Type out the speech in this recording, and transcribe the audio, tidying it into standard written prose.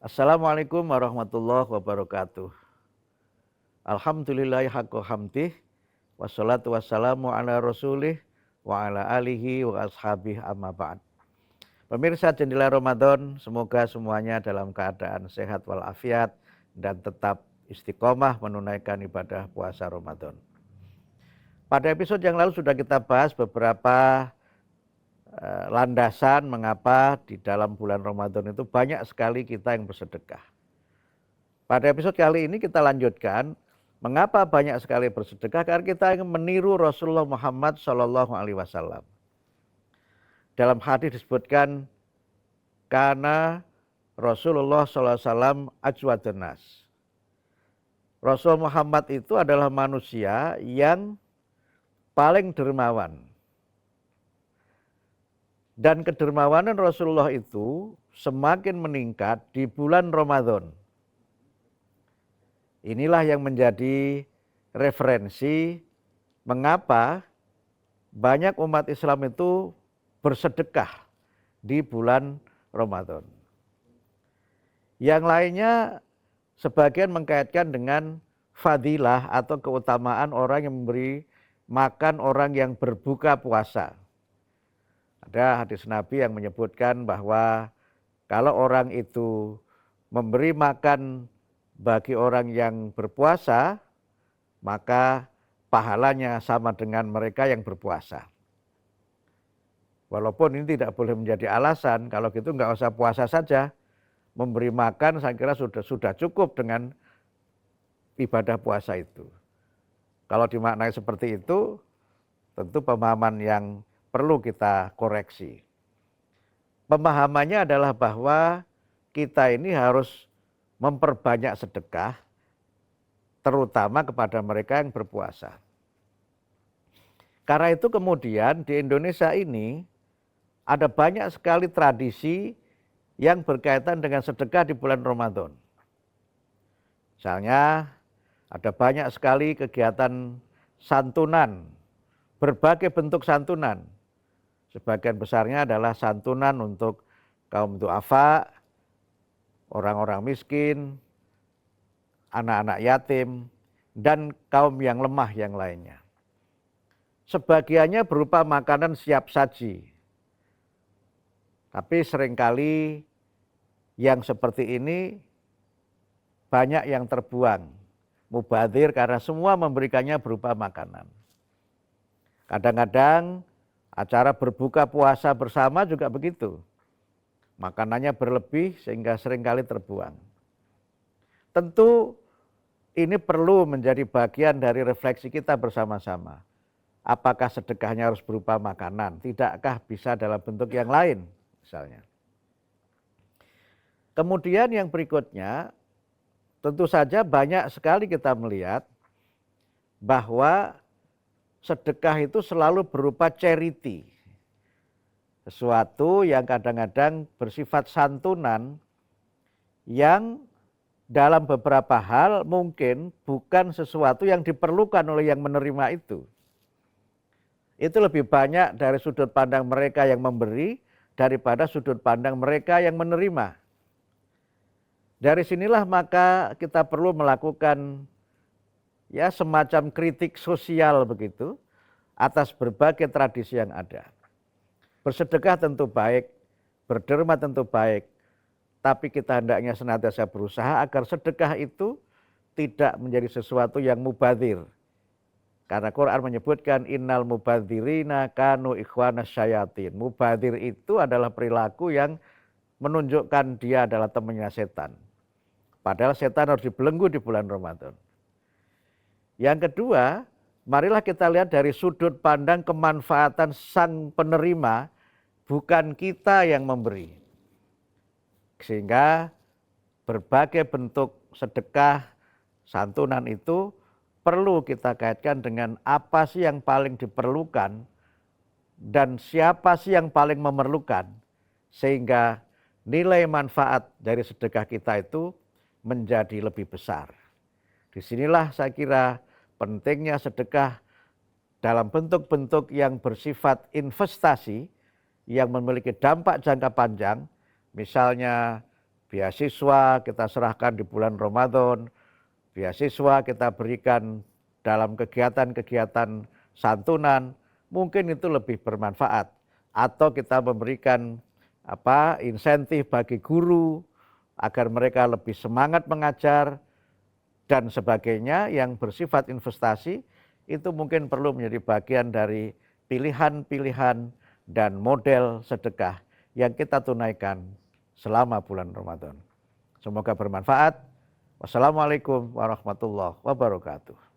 Assalamualaikum warahmatullahi wabarakatuh. Alhamdulillahi haqqa hamdih, wassalatu wassalamu ala rasulih, wa ala alihi wa ashabih amma ba'd. Pemirsa Jendela Ramadan, semoga semuanya dalam keadaan sehat walafiat dan tetap istiqomah menunaikan ibadah puasa Ramadan. Pada episode yang lalu sudah kita bahas beberapa landasan mengapa di dalam bulan Ramadan itu banyak sekali kita yang bersedekah. Pada episode kali ini kita lanjutkan mengapa banyak sekali bersedekah, karena kita ingin meniru Rasulullah Muhammad SAW. Dalam hadis disebutkan karena Rasulullah SAW ajwadun nas. Rasul Muhammad itu adalah manusia yang paling dermawan. Dan kedermawanan Rasulullah itu semakin meningkat di bulan Ramadan. Inilah yang menjadi referensi mengapa banyak umat Islam itu bersedekah di bulan Ramadan. Yang lainnya sebagian mengkaitkan dengan fadilah atau keutamaan orang yang memberi makan orang yang berbuka puasa. Ada hadis Nabi yang menyebutkan bahwa kalau orang itu memberi makan bagi orang yang berpuasa, maka pahalanya sama dengan mereka yang berpuasa. Walaupun ini tidak boleh menjadi alasan, kalau gitu nggak usah puasa saja. Memberi makan saya kira sudah cukup dengan ibadah puasa itu. Kalau dimaknai seperti itu, tentu pemahaman yang perlu kita koreksi. Pemahamannya adalah bahwa kita ini harus memperbanyak sedekah, terutama kepada mereka yang berpuasa. Karena itu kemudian di Indonesia ini ada banyak sekali tradisi yang berkaitan dengan sedekah di bulan Ramadan. Misalnya ada banyak sekali kegiatan santunan, berbagai bentuk santunan. Sebagian besarnya adalah santunan untuk kaum du'afa, orang-orang miskin, anak-anak yatim, dan kaum yang lemah yang lainnya. Sebagiannya berupa makanan siap saji. Tapi seringkali yang seperti ini banyak yang terbuang, mubadzir karena semua memberikannya berupa makanan. Kadang-kadang acara berbuka puasa bersama juga begitu. Makanannya berlebih sehingga seringkali terbuang. Tentu ini perlu menjadi bagian dari refleksi kita bersama-sama. Apakah sedekahnya harus berupa makanan? Tidakkah bisa dalam bentuk yang lain misalnya? Kemudian yang berikutnya, tentu saja banyak sekali kita melihat bahwa sedekah itu selalu berupa charity. Sesuatu yang kadang-kadang bersifat santunan yang dalam beberapa hal mungkin bukan sesuatu yang diperlukan oleh yang menerima itu. Itu lebih banyak dari sudut pandang mereka yang memberi daripada sudut pandang mereka yang menerima. Dari sinilah maka kita perlu melakukan ya semacam kritik sosial begitu atas berbagai tradisi yang ada. Bersedekah tentu baik, berderma tentu baik, tapi kita hendaknya senantiasa berusaha agar sedekah itu tidak menjadi sesuatu yang mubadzir. Karena Quran menyebutkan innal mubadzirina kanu ikhwanas syayatin. Mubadzir itu adalah perilaku yang menunjukkan dia adalah temannya setan. Padahal setan harus dibelenggu di bulan Ramadan. Yang kedua, marilah kita lihat dari sudut pandang kemanfaatan sang penerima, bukan kita yang memberi. Sehingga berbagai bentuk sedekah, santunan itu perlu kita kaitkan dengan apa sih yang paling diperlukan dan siapa sih yang paling memerlukan. Sehingga nilai manfaat dari sedekah kita itu menjadi lebih besar. Disinilah saya kira pentingnya sedekah dalam bentuk-bentuk yang bersifat investasi yang memiliki dampak jangka panjang, misalnya beasiswa kita serahkan di bulan Ramadan, beasiswa kita berikan dalam kegiatan-kegiatan santunan, mungkin itu lebih bermanfaat. Atau kita memberikan insentif bagi guru agar mereka lebih semangat mengajar dan sebagainya yang bersifat investasi, itu mungkin perlu menjadi bagian dari pilihan-pilihan dan model sedekah yang kita tunaikan selama bulan Ramadan. Semoga bermanfaat. Wassalamualaikum warahmatullahi wabarakatuh.